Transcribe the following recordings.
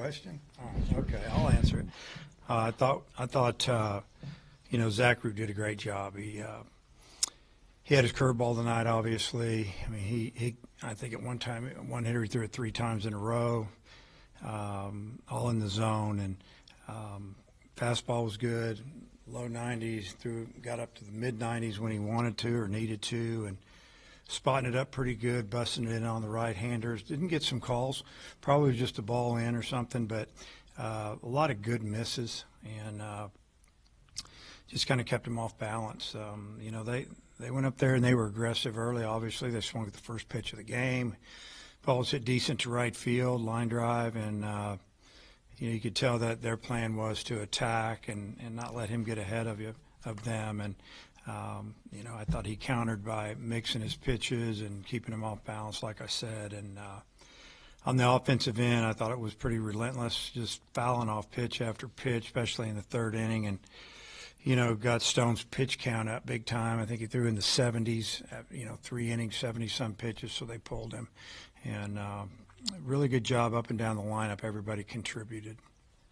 question? Oh, okay, I'll answer it. I thought Zach Root did a great job. He had his curveball tonight, obviously. I mean, I think at one hitter he threw it 3 times in a row, all in the zone, and fastball was good, low 90s, got up to the mid 90s when he wanted to or needed to, and spotting it up pretty good, busting it in on the right-handers. Didn't get some calls, probably just a ball in or something, but a lot of good misses, and just kind of kept him off balance. They went up there and they were aggressive early. Obviously, they swung at the first pitch of the game. Ball was hit decent to right field, line drive, and you could tell that their plan was to attack and not let him get ahead of them. And I thought he countered by mixing his pitches and keeping him off balance, like I said. And on the offensive end, I thought it was pretty relentless, just fouling off pitch after pitch, especially in the third inning. And got Stone's pitch count up big time. I think he threw in the 70s, 3 innings, 70-some pitches, so they pulled him. And really good job up and down the lineup. Everybody contributed.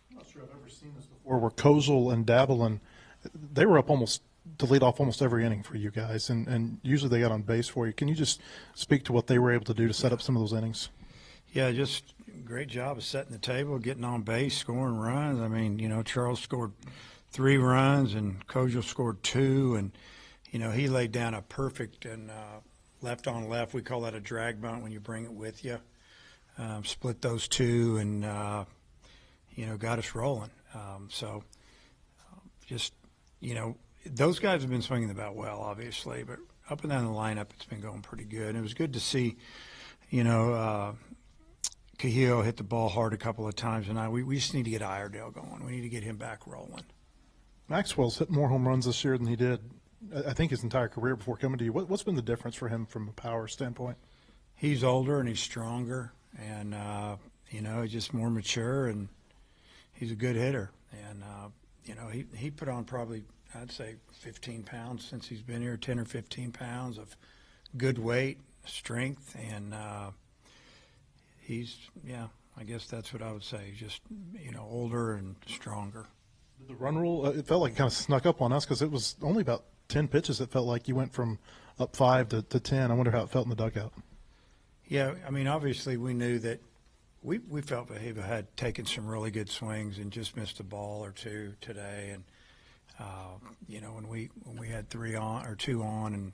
I'm not sure I've ever seen this before, where Kozel and Davelin, they were up almost to lead off almost every inning for you guys, and usually they got on base for you. Can you just speak to what they were able to do to set up some of those innings? Yeah, just great job of setting the table, getting on base, scoring runs. I mean, Charles scored 3 runs, and Kozel scored 2, and he laid down a perfect and left on left. We call that a drag bunt when you bring it with you. Split those 2, and got us rolling. Those guys have been swinging the bat well, obviously, but up and down the lineup, it's been going pretty good. And it was good to see, Cahillo hit the ball hard a couple of times tonight. We just need to get Iredale going. We need to get him back rolling. Maxwell's hit more home runs this year than he did, I think, his entire career before coming to you. What's been the difference for him from a power standpoint? He's older and he's stronger, and he's just more mature, and he's a good hitter. And he put on probably, I'd say, 15 pounds since he's been here, 10 or 15 pounds of good weight, strength, and I guess that's what I would say. He's just older and stronger. The run rule, it felt like it kind of snuck up on us because it was only about 10 pitches. It felt like you went from up 5 to 10. I wonder how it felt in the dugout. Yeah, I mean, obviously we knew that we felt that he had taken some really good swings and just missed a ball or 2 today. And, when we had 3 on or 2 on, and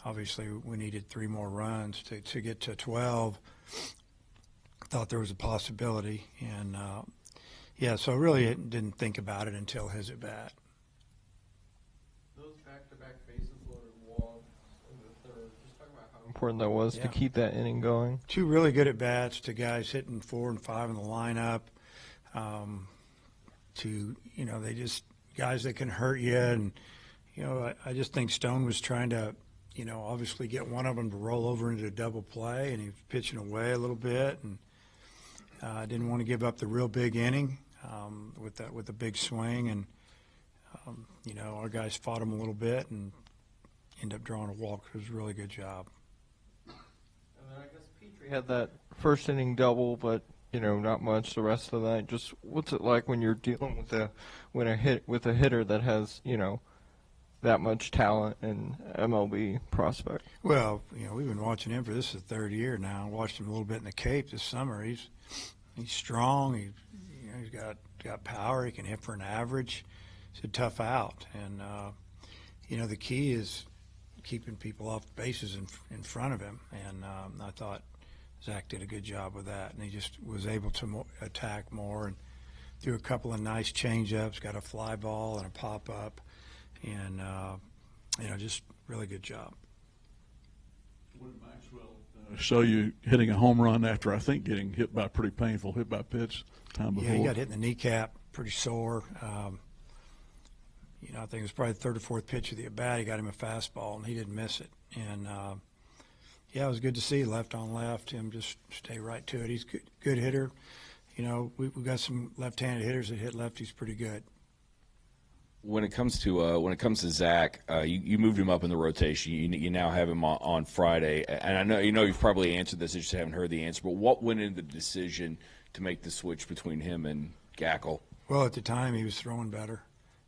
obviously we needed 3 more runs to get to 12, I thought there was a possibility. And, so really didn't think about it until his at bat. Those back-to-back bases loaded walks in the third. Just talk about how important that was to keep that inning going. 2 really good at bats to guys hitting 4 and 5 in the lineup. They just guys that can hurt you, and I just think Stone was trying to, obviously get one of them to roll over into a double play, and he was pitching away a little bit, and didn't want to give up the real big inning with a big swing, and our guys fought him a little bit and ended up drawing a walk. It was a really good job. And then I guess Petrie had that first inning double, but not much the rest of the night. Just what's it like when you're dealing with a hitter that has that much talent and MLB prospect? Well, we've been watching him for this is the 3rd year now. I watched him a little bit in the Cape this summer. He's strong. He's got power. He can hit for an average. It's a tough out, and the key is keeping people off the bases in front of him. And I thought Zach did a good job with that, and he just was able to attack more and threw a couple of nice change-ups, got a fly ball and a pop-up, and just really good job. What did Maxwell show you hitting a home run after, I think, getting hit by a pretty painful hit by pitch time before? Yeah, he got hit in the kneecap, pretty sore. I think it was probably the 3rd or 4th pitch of the at-bat. He got him a fastball, and he didn't miss it. And, it was good to see left on left, him just stay right to it. He's a good hitter. We've got some left-handed hitters that hit lefties pretty good. When it comes to Zach, you moved him up in the rotation. You now have him on Friday, and I know you've probably answered this. I just haven't heard the answer. But what went into the decision make the switch between him and Gackle? Well, at the time, he was throwing better.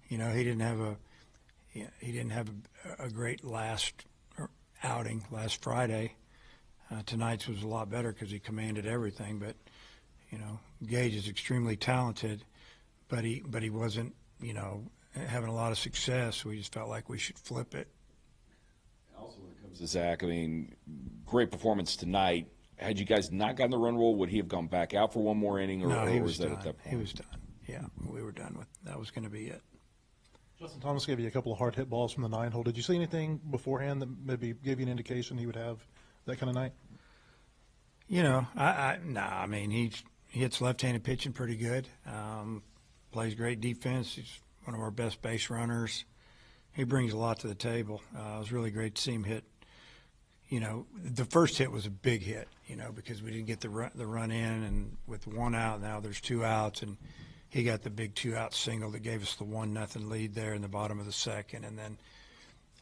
You know, he didn't have a great last outing last Friday. Tonight's was a lot better because he commanded everything. But you know, Gage is extremely talented, but he wasn't, you know, having a lot of success. We just felt like we should flip it. Also, when it comes to Zach, I mean, great performance tonight. Had you guys not gotten the run roll, would he have gone back out for one more inning, or, No, he or was that done. at that point? He was done. Yeah, we were done with that. Was going to be it. Justin Thomas gave you a couple of hard hit balls from the 9-hole. Did you see anything beforehand that maybe gave you an indication he would have that kind of night? You know, I mean, he hits left-handed pitching pretty good. Plays great defense. He's one of our best base runners. He brings a lot to the table. It was really great to see him hit. You know, the first hit was a big hit, you know, because we didn't get the run in, and with one out, now there's 2 outs, and he got the big 2-out single that gave us the 1-0 lead there in the bottom of the second, and then,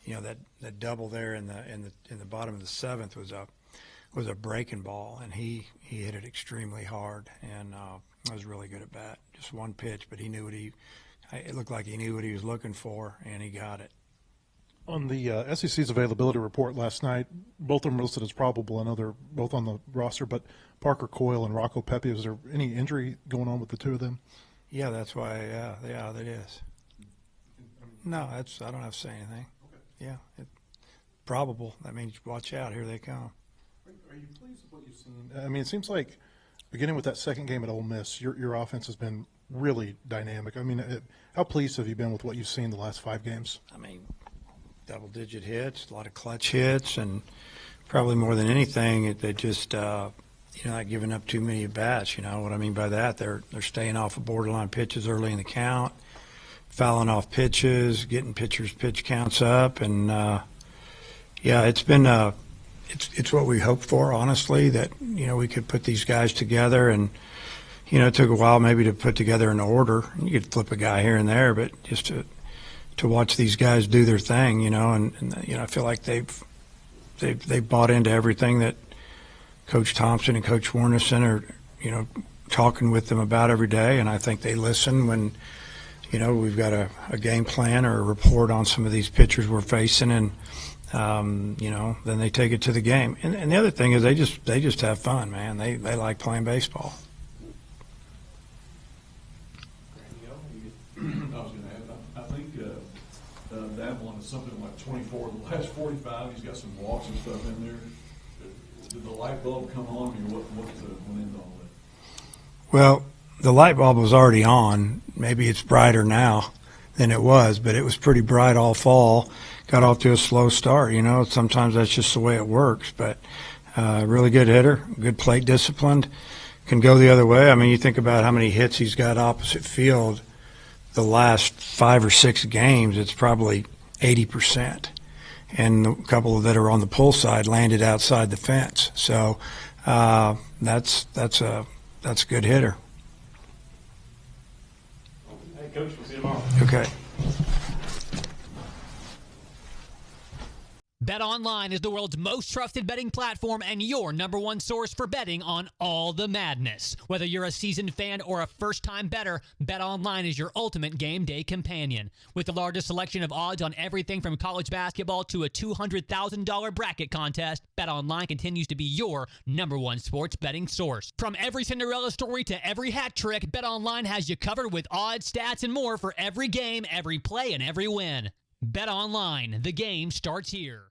you know, that double there in the bottom of the 7th was a breaking ball, and he hit it extremely hard, and was really good at bat. Just one pitch, but he knew it looked like he knew what he was looking for, and he got it. On the SEC's availability report last night, both of them listed as probable. I know they're both on the roster, but Parker Coyle and Rocco Pepe, is there any injury going on with the two of them? Yeah, that's why. Yeah, that is. No, I don't have to say anything. Okay. Yeah, probable. That means watch out. Here they come. Are you pleased with what you've seen? I mean, it seems like beginning with that second game at Ole Miss, your offense has been really dynamic. I mean, how pleased have you been with what you've seen the last 5 games? I mean, double-digit hits, a lot of clutch hits, and probably more than anything, they just not giving up too many at-bats. You know what I mean by that? They're staying off of borderline pitches early in the count, fouling off pitches, getting pitchers' pitch counts up, and it's been it's what we hoped for, honestly, that, you know, we could put these guys together, and, you know, it took a while maybe to put together an order. You could flip a guy here and there, but just to watch these guys do their thing, you know, and you know, I feel like they've bought into everything that Coach Thompson and Coach Warneson are, you know, talking with them about every day, and I think they listen when, you know, we've got a game plan or a report on some of these pitchers we're facing, and you know, then they take it to the game. And the other thing is they just have fun, man. They like playing baseball. I was going to add, I think Dablon is something like 24 of the last 45. He's got some walks and stuff in there. Did the light bulb come on? I mean, what went into all that? Well, the light bulb was already on. Maybe it's brighter now than it was, but it was pretty bright all fall. Got off to a slow start, you know. Sometimes that's just the way it works, but really good hitter, good plate disciplined, can go the other way. I mean, you think about how many hits he's got opposite field the last 5 or 6 games, it's probably 80%. And a couple that are on the pull side landed outside the fence. So that's a good hitter. Hey, Coach, we'll see you tomorrow. Okay. BetOnline is the world's most trusted betting platform and your number one source for betting on all the madness. Whether you're a seasoned fan or a first-time bettor, BetOnline is your ultimate game day companion. With the largest selection of odds on everything from college basketball to a $200,000 bracket contest, BetOnline continues to be your number one sports betting source. From every Cinderella story to every hat trick, BetOnline has you covered with odds, stats, and more for every game, every play, and every win. BetOnline, the game starts here.